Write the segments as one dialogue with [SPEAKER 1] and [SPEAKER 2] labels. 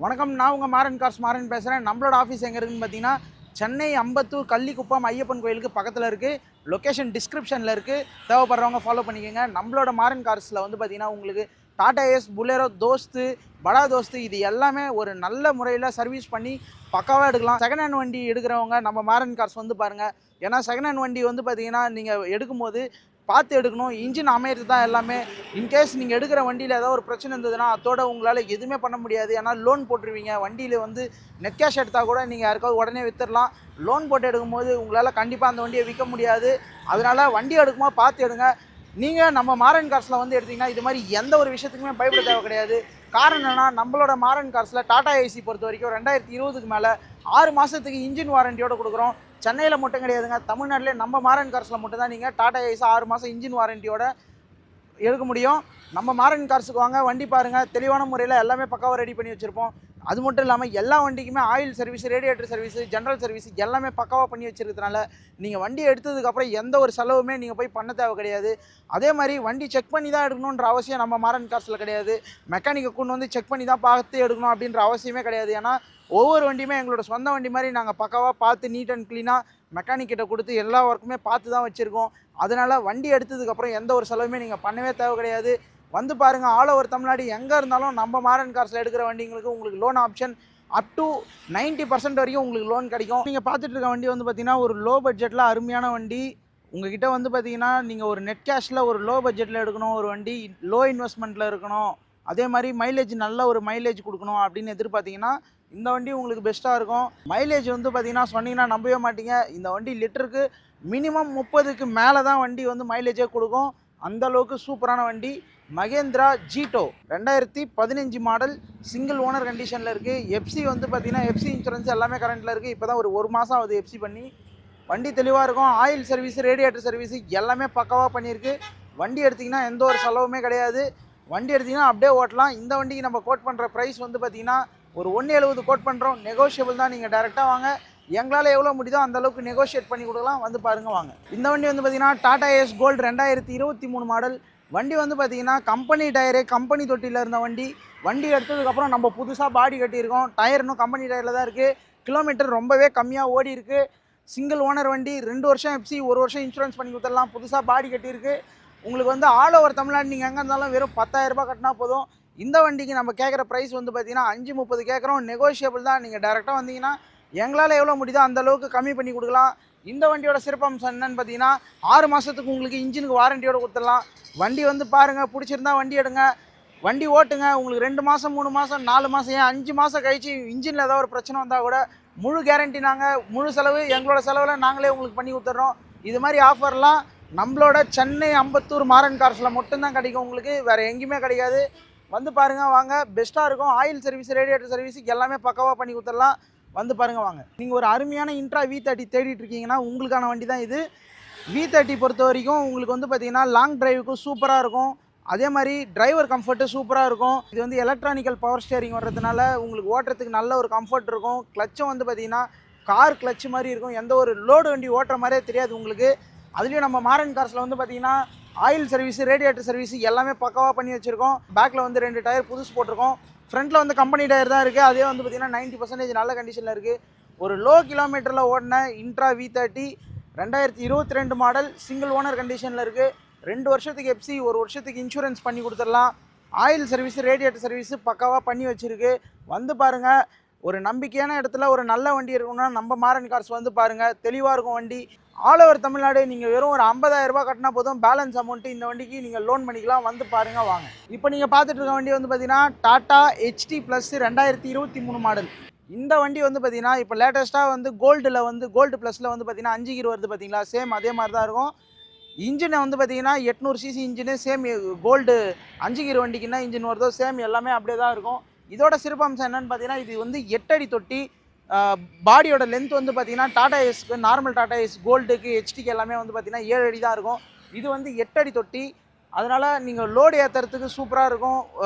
[SPEAKER 1] வணக்கம், நான் உங்கள் மாறன் கார்ஸ் மாறன் பேசுகிறேன். நம்மளோட ஆஃபீஸ் எங்கே இருக்குதுன்னு பார்த்தீங்கன்னா, சென்னை அம்பத்தூர் கள்ளிக்குப்பம் ஐயப்பன் கோயிலுக்கு பக்கத்தில் இருக்குது. லொக்கேஷன் டிஸ்கிரிப்ஷனில் இருக்குது. தேவைப்படுறவங்க ஃபாலோ பண்ணிக்கோங்க. நம்மளோட மாறன் கார்ஸில் வந்து பார்த்தீங்கன்னா, உங்களுக்கு டாடா ஏஸ், புலேரோ, தோஸ்து, படா தோஸ்து இது எல்லாமே ஒரு நல்ல முறையில் சர்வீஸ் பண்ணி பக்காவாக எடுக்கலாம். செகண்ட் ஹேண்ட் வண்டி எடுக்கிறவங்க நம்ம மாறன் கார்ஸ் வந்து பாருங்கள். ஏன்னா செகண்ட் ஹேண்ட் வண்டி வந்து பார்த்தீங்கன்னா, நீங்கள் எடுக்கும்போது பார்த்து எடுக்கணும். இன்ஜின் அமையிறது தான் எல்லாமே. இன்கேஸ் நீங்கள் எடுக்கிற வண்டியில் ஏதோ ஒரு பிரச்சனை இருந்ததுன்னா அதோட உங்களால் எதுவுமே பண்ண முடியாது. ஏன்னா லோன் போட்டுருவீங்க. வண்டியில் வந்து நெட் கேஷ் எடுத்தால் கூட நீங்கள் யாருக்காவது உடனே விற்றுடலாம். லோன் போட்டு எடுக்கும்போது உங்களால் கண்டிப்பாக அந்த வண்டியை விற்க முடியாது. அதனால் வண்டி எடுக்கும்போது பார்த்து எடுங்க. நீங்கள் நம்ம மாறன் கார்ஸில் வந்து எடுத்திங்கன்னா இது மாதிரி எந்த ஒரு விஷயத்துக்குமே பயப்பட தேவை கிடையாது. காரணம் என்னன்னா, நம்மளோட மாறன் கார்ஸில் டாடா ஏசி பொறுத்த வரைக்கும் 2020க்கு மேலே 6 மாதத்துக்கு இன்ஜின் வாரண்டியோடு கொடுக்குறோம். சென்னையில் மட்டும் கிடையாதுங்க, தமிழ்நாட்டிலே நம்ம மாறன் கார்ஸில் மட்டும் தான் நீங்கள் டாடா ஏசி 6 மாதம் இன்ஜின் வாரண்டியோட எடுக்க முடியும். நம்ம மாறன் கார்ஸுக்கு வாங்க, வண்டி பாருங்கள். தெளிவான முறையில் எல்லாமே பக்காவாக ரெடி பண்ணி வச்சுருப்போம். அது மட்டும் இல்லாமல் எல்லா வண்டிக்குமே oil service, radiator service, general service எல்லாமே பக்காவாக பண்ணி வச்சுருக்கிறதுனால நீங்கள் வண்டி எடுத்ததுக்கப்புறம் எந்த ஒரு செலவுமே நீங்கள் போய் பண்ண தேவை கிடையாது. அதே மாதிரி வண்டி செக் பண்ணி தான் எடுக்கணுன்ற அவசியம் நம்ம மாறன் கார்ஸில் கிடையாது. மெக்கானிக்கை கொண்டு வந்து செக் பண்ணி தான் பார்த்து எடுக்கணும் அப்படின்ற அவசியமே கிடையாது. ஏன்னா ஒவ்வொரு வண்டியுமே எங்களோட சொந்த வண்டி மாதிரி நாங்கள் பக்காவாக பார்த்து நீட் அண்ட் க்ளீனாக மெக்கானிக்கிட்ட கொடுத்து எல்லா ஒர்க்குமே பார்த்து தான் வச்சுருக்கோம். அதனால் வண்டி எடுத்ததுக்கப்புறம் எந்த ஒரு செலவுமே நீங்கள் பண்ணவே தேவை கிடையாது. வந்து பாருங்கள், ஆல் ஓவர் தமிழ்நாடு எங்கே இருந்தாலும் நம்ம மாறன் கார்ஸில் எடுக்கிற வண்டிங்களுக்கு உங்களுக்கு லோன் ஆப்ஷன் அப் டு 90% வரைக்கும் உங்களுக்கு லோன் கிடைக்கும். நீங்கள் பார்த்துட்டு இருக்க வண்டி வந்து பார்த்திங்கன்னா ஒரு லோ பட்ஜெட்டில் அருமையான வண்டி. உங்ககிட்ட வந்து பார்த்திங்கன்னா நீங்கள் ஒரு நெட் கேஷில் ஒரு லோ பட்ஜெட்டில் எடுக்கணும், ஒரு வண்டி லோ இன்வெஸ்ட்மெண்ட்டில் இருக்கணும், அதே மாதிரி மைலேஜ் நல்ல ஒரு மைலேஜ் கொடுக்கணும் அப்படின்னு எதிர்பார்த்திங்கன்னா இந்த வண்டி உங்களுக்கு பெஸ்ட்டாக இருக்கும். மைலேஜ் வந்து பார்த்திங்கன்னா சொன்னீங்கன்னா நம்பவே மாட்டீங்க. இந்த வண்டி லிட்டருக்கு மினிமம் 30க்கு மேலே தான் வண்டி வந்து மைலேஜே கொடுக்கும். அந்தளவுக்கு சூப்பரான வண்டி. Mahindra Jeeto 2015 model, single owner கண்டிஷனில் இருக்குது. எஃப்சி வந்து பார்த்திங்கன்னா எஃப்சி இன்சூரன்ஸ் எல்லாமே கரண்ட்டில் இருக்குது. இப்போ தான் ஒரு மாதம் ஆகுது எஃப்சி பண்ணி. வண்டி தெளிவாக இருக்கும். ஆயில் சர்வீஸ், ரேடியேட்டர் சர்வீஸ் எல்லாமே பக்காவாக பண்ணியிருக்கு. வண்டி எடுத்திங்கன்னா எந்த ஒரு செலவுமே கிடையாது. வண்டி எடுத்திங்கன்னா அப்படியே ஓட்டலாம். இந்த வண்டிக்கு நம்ம கோட் பண்ணுற ப்ரைஸ் வந்து பார்த்திங்கன்னா ஒரு 170 கோட் பண்ணுறோம். நெகோஷியபிள் தான். நீங்கள் டேரெக்டாக வாங்க, எங்களால் எவ்வளோ முடியுதோ அந்தளவுக்கு நெகோஷியேட் பண்ணி கொடுக்கலாம். வந்து பாருங்கள் வாங்க. இந்த வண்டி வந்து பார்த்திங்கன்னா டாடா ஏஸ் கோல்டு 2023 மாடல். வண்டி வந்து பார்த்திங்கன்னா கம்பெனி டயரு, கம்பெனி தொட்டியில் இருந்த வண்டி. வண்டி எடுத்ததுக்கப்புறம் நம்ம புதுசாக பாடி கட்டியிருக்கோம். டயர் இன்னும் கம்பெனி டயரில் தான் இருக்குது. கிலோமீட்டர் ரொம்பவே கம்மியாக ஓடி இருக்குது. சிங்கிள் ஓனர் வண்டி, 2 வருஷம் எஃப்சி, 1 வருஷம் இன்சூரன்ஸ் பண்ணி கொடுத்துடலாம். புதுசாக பாடி கட்டியிருக்கு. உங்களுக்கு வந்து ஆல் ஓவர் தமிழ்நாடு நீங்கள் எங்கே இருந்தாலும் வெறும் 10,000 ரூபாய் கட்டினா போதும். இந்த வண்டிக்கு நம்ம கேட்குற ப்ரைஸ் வந்து பார்த்திங்கன்னா 530 கேட்குறோம். நெகோஷியபிள் தான். நீங்கள் டேரெக்டாக வந்தீங்கன்னா எங்களால் எவ்வளோ முடியுதோ அந்தளவுக்கு கம்மி பண்ணி கொடுக்கலாம். இந்த வண்டியோட சிறப்பம்சம் என்னென்னு பார்த்தீங்கன்னா 6 மாதத்துக்கு உங்களுக்கு இன்ஜினுக்கு வாரண்டியோடு கொடுத்துடலாம். வண்டி வந்து பாருங்கள், பிடிச்சிருந்தா வண்டி எடுங்க, வண்டி ஓட்டுங்க. உங்களுக்கு 2 மாதம், 3 மாதம், 4 மாதம், ஏன் 5 மாதம் கழிச்சு இன்ஜினில் ஏதாவது ஒரு பிரச்சனை வந்தால் கூட முழு கேரண்டி. நாங்கள் முழு செலவு எங்களோட செலவில் நாங்களே உங்களுக்கு பண்ணி கொடுத்துட்றோம். இது மாதிரி ஆஃபர்லாம் நம்மளோட சென்னை அம்பத்தூர் மாறன் கார்ஸில் மட்டும்தான் கிடைக்கும். உங்களுக்கு வேறு எங்கேயுமே கிடைக்காது. வந்து பாருங்கள் வாங்க, பெஸ்ட்டாக இருக்கும். ஆயில் சர்வீஸ், ரேடியேட்டர் சர்வீஸ் எல்லாமே பக்காவாக பண்ணி கொடுத்துடலாம். வந்து பாருங்கள் வாங்க. நீங்கள் ஒரு அருமையான இன்ட்ரா V30 தேடிட்டு இருக்கீங்கன்னா உங்களுக்கான வண்டி தான் இது. V30 பொறுத்த வரைக்கும் உங்களுக்கு வந்து பார்த்திங்கன்னா லாங் டிரைவுக்கும் சூப்பராக இருக்கும். அதே மாதிரி டிரைவர் கம்ஃபர்ட்டு சூப்பராக இருக்கும். இது வந்து எலக்ட்ரானிக்கல் பவர் ஸ்டியரிங் வர்றதுனால உங்களுக்கு ஓட்டுறதுக்கு நல்ல ஒரு கம்ஃபர்ட் இருக்கும். கிளச்சும் வந்து பார்த்திங்கன்னா கார் கிளச்சு மாதிரி இருக்கும். எந்த ஒரு லோடு வண்டி ஓட்டுற மாதிரியே தெரியாது உங்களுக்கு. அதுலேயும் நம்ம மாறன் கார்ஸில் வந்து பார்த்திங்கன்னா ஆயில் சர்வீஸ், ரேடியேட்டர் சர்வீஸ் எல்லாமே பக்காவாக பண்ணி வச்சுருக்கோம். பேக்கில் வந்து 2 டயர் புதுசு போட்டிருக்கோம். ஃப்ரண்ட்டில் வந்து கம்பெனி டயர் தான் இருக்குது. அதே வந்து பார்த்திங்கன்னா 90% நல்ல கண்டிஷனில் இருக்குது. ஒரு லோ கிலோமீட்டரில் ஓடின intra V30 2022 model, single owner கண்டிஷனில் இருக்குது. 2 வருஷத்துக்கு எஃப்சி, 1 வருஷத்துக்கு இன்சூரன்ஸ் பண்ணி கொடுத்துடலாம். ஆயில் சர்வீஸ், ரேடியேட்டர் சர்வீஸு பக்காவாக பண்ணி வச்சுருக்கு. வந்து பாருங்கள், ஒரு நம்பிக்கையான இடத்துல ஒரு நல்ல வண்டி இருக்குன்னா நம்ம மாறன் கார்ஸ் வந்து பாருங்கள். தெளிவாக இருக்கும் வண்டி. ஆல் ஓவர் தமிழ்நாடு நீங்கள் வெறும் ஒரு 50,000 ரூபாய் கட்டினா போதும். பேலன்ஸ் அமௌண்ட்டு இந்த வண்டிக்கு நீங்கள் லோன் பண்ணிக்கலாம். வந்து பாருங்கள் வாங்க. இப்போ நீங்கள் பார்த்துட்டு இருக்க வண்டி வந்து பார்த்தீங்கன்னா டாடா HT ப்ளஸ் 2023 மாடல். இந்த வண்டி வந்து பார்த்தீங்கன்னா இப்போ லேட்டஸ்ட்டாக வந்து கோல்டில் வந்து கோல்டு ப்ளஸில் வந்து பார்த்தீங்கன்னா 5 கீர் வருது பார்த்தீங்களா, சேம் அதே மாதிரி தான் இருக்கும். இன்ஜினை வந்து பார்த்தீங்கன்னா 800 cc இன்ஜினு, சேம் கோல்டு 5 கீர் வண்டிக்கு என்ன இன்ஜின் வருதோ சேம் எல்லாமே அப்படியே தான் இருக்கும். இதோட சிறப்பம்சம் என்னென்னு பார்த்தீங்கன்னா இது வந்து 8 அடி தொட்டி. பாடியோட லென்த் வந்து பார்த்திங்கன்னா டாடா ஏஸ்க்கு, நார்மல் டாடா ஏஸ் கோல்டுக்கு, HTக்கு எல்லாமே வந்து பார்த்திங்கன்னா 7 அடி தான் இருக்கும். இது வந்து 8 அடி தொட்டி. அதனால் நீங்கள் லோடு ஏற்றுறதுக்கு சூப்பராக இருக்கும்.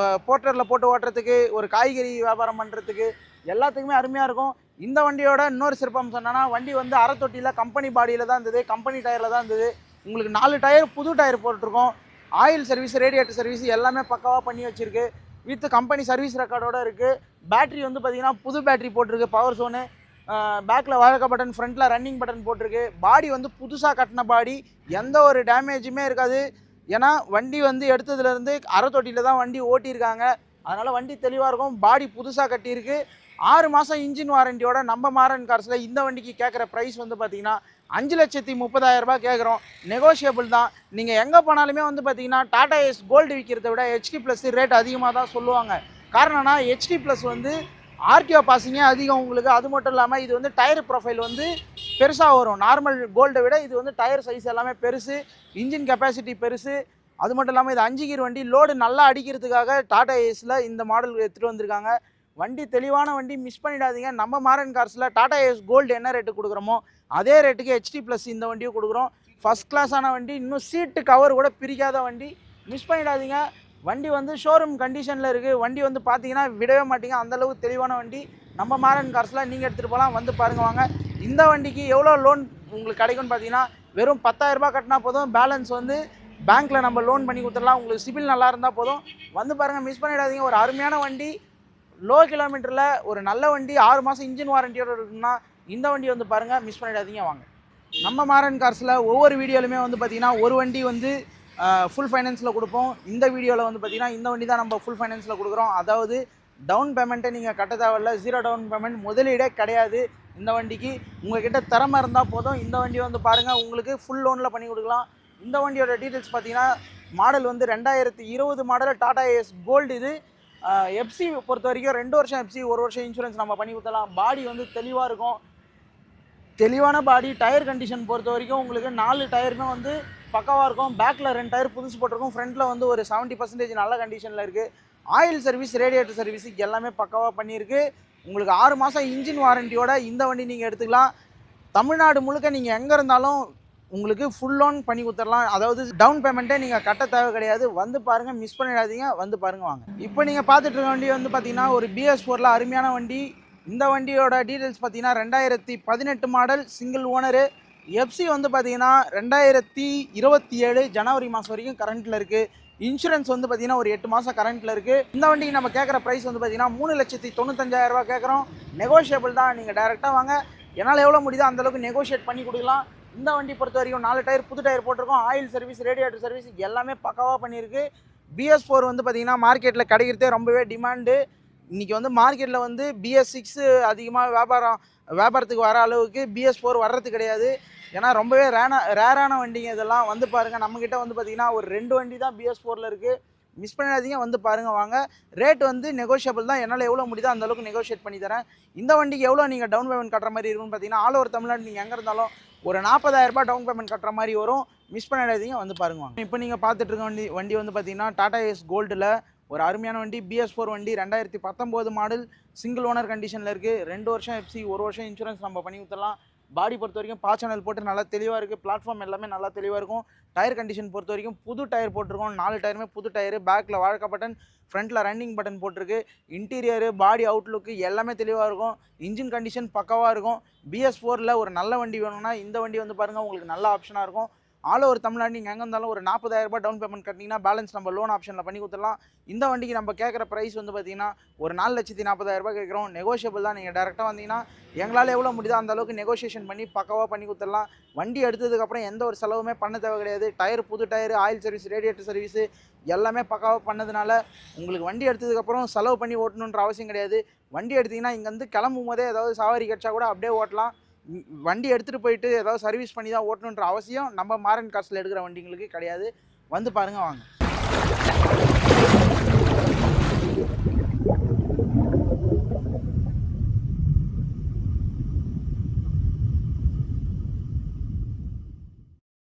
[SPEAKER 1] போர்ட்டரில் போட்டு ஓட்டுறதுக்கு, ஒரு காய்கறி வியாபாரம் பண்ணுறதுக்கு எல்லாத்துக்குமே அருமையாக இருக்கும். இந்த வண்டியோட இன்னொரு சிறப்பம்சம் என்னன்னா, வண்டி வந்து அரை தொட்டியில் கம்பெனி பாடியில் தான் இருந்தது, கம்பெனி டயரில் தான் இருந்தது. உங்களுக்கு 4 டயர் புது டயர் போட்டிருக்கோம். ஆயில் சர்வீஸ், ரேடியேட்டர் சர்வீஸ் எல்லாமே பக்காவாக பண்ணி வச்சுருக்கு. வித் கம்பெனி சர்வீஸ் ரெக்கார்டோடு இருக்குது. பேட்டரி வந்து பார்த்தீங்கன்னா புது பேட்டரி போட்டிருக்கு, பவர் சோனு, பேக்கில் வாழக்க பட்டன், ஃப்ரண்ட்டில் ரன்னிங் பட்டன் போட்டிருக்கு. பாடி வந்து புதுசாக கட்டின பாடி, எந்த ஒரு டேமேஜுமே இருக்காது. ஏன்னா வண்டி வந்து எடுத்ததுலேருந்து அரை தொட்டியில் தான் வண்டி ஓட்டியிருக்காங்க. அதனால் வண்டி தெளிவாக இருக்கும். பாடி புதுசாக கட்டியிருக்கு. 6 மாதம் இன்ஜின் வாரண்டியோட நம்ம மாறன் கார்ஸில் இந்த வண்டிக்கு கேட்குற ப்ரைஸ் வந்து பார்த்தீங்கன்னா 5,30,000 கேட்குறோம். நெகோஷியபிள் தான். நீங்கள் எங்கே போனாலுமே வந்து பார்த்தீங்கன்னா டாடா ஏஸ் கோல்டு விற்கிறத விட ஹெச்டி ப்ளஸ் ரேட் அதிகமாக தான் சொல்லுவாங்க. காரணம்னா ஹெச்டி ப்ளஸ் வந்து ஆர்டிஓ பாசிங்கே அதிகம் உங்களுக்கு. அது மட்டும் இல்லாமல் இது வந்து டயர் ப்ரொஃபைல் வந்து பெருசாக வரும். நார்மல் கோல்டை விட இது வந்து டயர் சைஸ் எல்லாமே பெருசு, இன்ஜின் கெப்பாசிட்டி பெருசு. அது மட்டும் இல்லாமல் இது 5 கீர் வண்டி. லோடு நல்லா அடிக்கிறதுக்காக டாடா ஏஸில் இந்த மாடல் எடுத்துகிட்டு வந்திருக்காங்க. வண்டி தெளிவான வண்டி, மிஸ் பண்ணிடாதீங்க. நம்ம மாறன் கார்ஸில் டாடா ஏஸ் கோல்டு என்ன ரேட்டு கொடுக்குறோமோ அதே ரேட்டுக்கு ஹெச்டி ப்ளஸ் இந்த வண்டியும் கொடுக்குறோம். ஃபஸ்ட் கிளாஸான வண்டி, இன்னும் சீட்டு கவர் கூட பிரிக்காத வண்டி. மிஸ் பண்ணிடாதீங்க. வண்டி வந்து ஷோரூம் கண்டிஷனில் இருக்குது. வண்டி வந்து பார்த்தீங்கன்னா விடவே மாட்டீங்க, அந்தளவுக்கு தெளிவான வண்டி. நம்ம மாறன் கார்ஸில் நீங்கள் எடுத்துகிட்டு போகலாம். வந்து பாருங்கள் வாங்க. இந்த வண்டிக்கு எவ்வளோ லோன் உங்களுக்கு கிடைக்கும்னு பார்த்தீங்கன்னா வெறும் 10,000 கட்டினா போதும். பேலன்ஸ் வந்து பேங்க்கில் நம்ம லோன் பண்ணி கொடுத்துடலாம். உங்களுக்கு சிபில் நல்லா இருந்தால் போதும். வந்து பாருங்கள், மிஸ் பண்ணிடாதீங்க. ஒரு அருமையான வண்டி, லோ கிலோமீட்டரில் ஒரு நல்ல வண்டி, 6 மாதம் இன்ஜின் வாரண்டியோடு இருக்குன்னா இந்த வண்டி வந்து பாருங்கள், மிஸ் பண்ணிடாதீங்க. வாங்க. நம்ம மாறன் கார்ஸில் ஒவ்வொரு வீடியோலுமே வந்து பார்த்திங்கன்னா ஒரு வண்டி வந்து ஃபுல் ஃபைனான்ஸில் கொடுப்போம். இந்த வீடியோவில் வந்து பார்த்திங்கன்னா இந்த வண்டி தான் நம்ம ஃபுல் ஃபைனான்ஸில் கொடுக்குறோம். அதாவது டவுன் பேமெண்ட்டை நீங்கள் கட்ட தேவையில்ல. 0 டவுன் பேமெண்ட், முதலீடே கிடையாது இந்த வண்டிக்கு. உங்கள்கிட்ட திறமை இருந்தால் போதும். இந்த வண்டியை வந்து பாருங்கள், உங்களுக்கு ஃபுல் லோனில் பண்ணி கொடுக்கலாம். இந்த வண்டியோட டீட்டெயில்ஸ் பார்த்தீங்கன்னா மாடல் வந்து 2020 மாடல் டாடா ஏஸ் கோல்டு. இது எஃப்சி பொறுத்த வரைக்கும் 2 வருஷம் எஃப்சி, 1 வருஷம் இன்சூரன்ஸ் நம்ம பண்ணி கொடுத்தலாம். பாடி வந்து தெளிவாக இருக்கும், தெளிவான பாடி. டயர் கண்டிஷன் பொறுத்த வரைக்கும் உங்களுக்கு 4 டயருமே வந்து பக்காவாக இருக்கும். பேக்கில் 2 டயர் புதுசு போட்டிருக்கும். ஃப்ரண்ட்டில் வந்து ஒரு 70% நல்ல கண்டிஷனில் இருக்குது. ஆயில் சர்வீஸ், ரேடியேட்டர் சர்வீஸ் எல்லாமே பக்காவாக பண்ணியிருக்கு. உங்களுக்கு 6 மாதம் இன்ஜின் வாரண்டியோட இந்த வண்டி நீங்கள் எடுத்துக்கலாம். தமிழ்நாடு முழுக்க நீங்கள் எங்கே இருந்தாலும் உங்களுக்கு ஃபுல் லோன் பண்ணி கொடுத்துடலாம். அதாவது டவுன் பேமெண்ட்டே நீங்கள் கட்ட தேவை கிடையாது. வந்து பாருங்கள், மிஸ் பண்ணிடாதீங்க. வந்து பாருங்கள் வாங்க. இப்போ நீங்கள் பார்த்துட்டு இருக்க வண்டி வந்து பார்த்தீங்கன்னா ஒரு BS4ல் அருமையான வண்டி. இந்த வண்டியோட டீட்டெயில்ஸ் பார்த்தீங்கன்னா 2018 மாடல், சிங்கிள் ஓனரு. எஃப்சி வந்து பார்த்தீங்கன்னா 2027 ஜனவரி மாதம் வரைக்கும் கரண்ட்டில் இருக்குது. இன்சூரன்ஸ் வந்து பார்த்தீங்கன்னா ஒரு 8 மாதம் கரண்ட்டில் இருக்குது. இந்த வண்டிக்கு நம்ம கேட்குற ப்ரைஸ் வந்து பார்த்தீங்கன்னா 3,95,000 கேட்குறோம். நெகோஷியபிள் தான். நீங்கள் டேரெக்டாக வாங்க, என்னால் எவ்வளோ முடியுதோ அந்தளவுக்கு நெகோஷியேட் பண்ணி கொடுக்கலாம். இந்த வண்டி பொறுத்த வரைக்கும் 4 டயர் புது டயர் போட்டிருக்கோம். ஆயில் சர்வீஸ், ரேடியேட்டர் சர்வீஸ் எல்லாமே பக்காவாக பண்ணியிருக்கு. BS4 வந்து பார்த்தீங்கன்னா மார்க்கெட்டில் கிடைக்கிறதே ரொம்பவே டிமாண்டு. இன்றைக்கி வந்து மார்க்கெட்டில் வந்து BS6 அதிகமாக வியாபாரத்துக்கு வர அளவுக்கு BS4 வர்றது கிடையாது. ஏன்னா ரொம்பவே ரேரான வண்டிங்க இதெல்லாம். வந்து பாருங்கள், நம்மக்கிட்ட வந்து பார்த்திங்கன்னா ஒரு 2 வண்டி தான் BS4ல் இருக்குது. மிஸ் பண்ணிடாதீங்க. வந்து பாருங்கள் வாங்க. ரேட் வந்து நெகோஷியபிள் தான். என்னால் எவ்வளோ முடியுதோ அந்தளவுக்கு நெகோஷியேட் பண்ணி தரேன். இந்த வண்டிக்கு எவ்வளோ நீங்கள் டவுன் பேமெண்ட் கட்டுற மாதிரி இருக்குன்னு பார்த்தீங்கன்னா ஆல் ஓவர் தமிழ்நாடு நீங்கள் எங்கே இருந்தாலும் ஒரு 40,000 டவுன் பேமெண்ட் கட்டுற மாதிரி வரும். மிஸ் பண்ணிடாதீங்க. வந்து பாருங்க வாங்க. இப்போ நீங்கள் பார்த்துட்டு இருக்க வண்டி வந்து பார்த்தீங்கன்னா டாடா ஏஸ் கோல்டில் ஒரு அருமையான வண்டி. BS4 வண்டி, 2019 மாடல், சிங்கிள் ஓனர் கண்டிஷனில் இருக்குது. 2 வருஷம் எஃப்சி, 1 வருஷம் இன்சூரன்ஸ் நம்ம பண்ணி கொடுத்துடலாம். பாடி பொறுத்த வரைக்கும் பாச்சனல் போட்டு நல்லா தெளிவாக இருக்குது. பிளாட்ஃபார்ம் எல்லாமே நல்லா தெளிவாக இருக்கும். டயர் கண்டிஷன் பொறுத்த வரைக்கும் புது டயர் போட்டிருக்கோம். 4 டயருமே புது டயரு. பேக்கில் வாழக்க பட்டன், ஃப்ரண்ட்டில் ரன்னிங் பட்டன் போட்டிருக்கு. இன்டீரியரு, பாடி அவுட்லுக்கு எல்லாமே தெளிவாக இருக்கும். இன்ஜின் கண்டிஷன் பக்காவாக இருக்கும். BS4ல் ஒரு நல்ல வண்டி வேணும்னா இந்த வண்டி வந்து பாருங்கள், உங்களுக்கு நல்ல ஆப்ஷனாக இருக்கும். ஆல் ஓவர் தமிழ்நாடு நீங்கள் எங்கே இருந்தாலும் ஒரு 40,000 டவுன் பேமெண்ட் கட்டிங்கன்னா பேலன்ஸ் நம்ம லோன் ஆப்ஷனில் பண்ணி கொடுத்துடலாம். இந்த வண்டிக்கு நம்ம கேட்குற ப்ரைஸ் வந்து பார்த்தீங்கன்னா ஒரு 4,40,000 கேட்குறோம். நெகோஷியபிள் தான். நீங்கள் டேரெக்டாக வந்தீங்கன்னா எங்களால் எவ்வளோ முடியுதோ அந்தளவுக்கு நெகோஷியேஷன் பண்ணி பக்காவாக பண்ணி கொடுத்துடலாம். வண்டி எடுத்ததுக்கப்புறம் எந்த ஒரு செலவுமே பண்ண தேவை கிடையாது. டயர் புது tyre, oil service, radiator service எல்லாமே பக்காவாக பண்ணதுனால உங்களுக்கு வண்டி எடுத்ததுக்கப்புறம் செலவு பண்ணி ஓட்டணுன்ற அவசியம் கிடையாது. வண்டி எடுத்திங்கன்னா இங்கேருந்து கிளம்பும் போதே ஏதாவது சவாரி கிடச்சா கூட அப்படியே ஓட்டலாம். வண்டி எடுத்துகிட்டு போயிட்டு ஏதாவது சர்வீஸ் பண்ணி தான் ஓட்டணுன்ற அவசியம் நம்ம மாறன் கார்ஸில் எடுக்கிற வண்டிங்களுக்கு கிடையாது. வந்து பாருங்கள் வாங்க.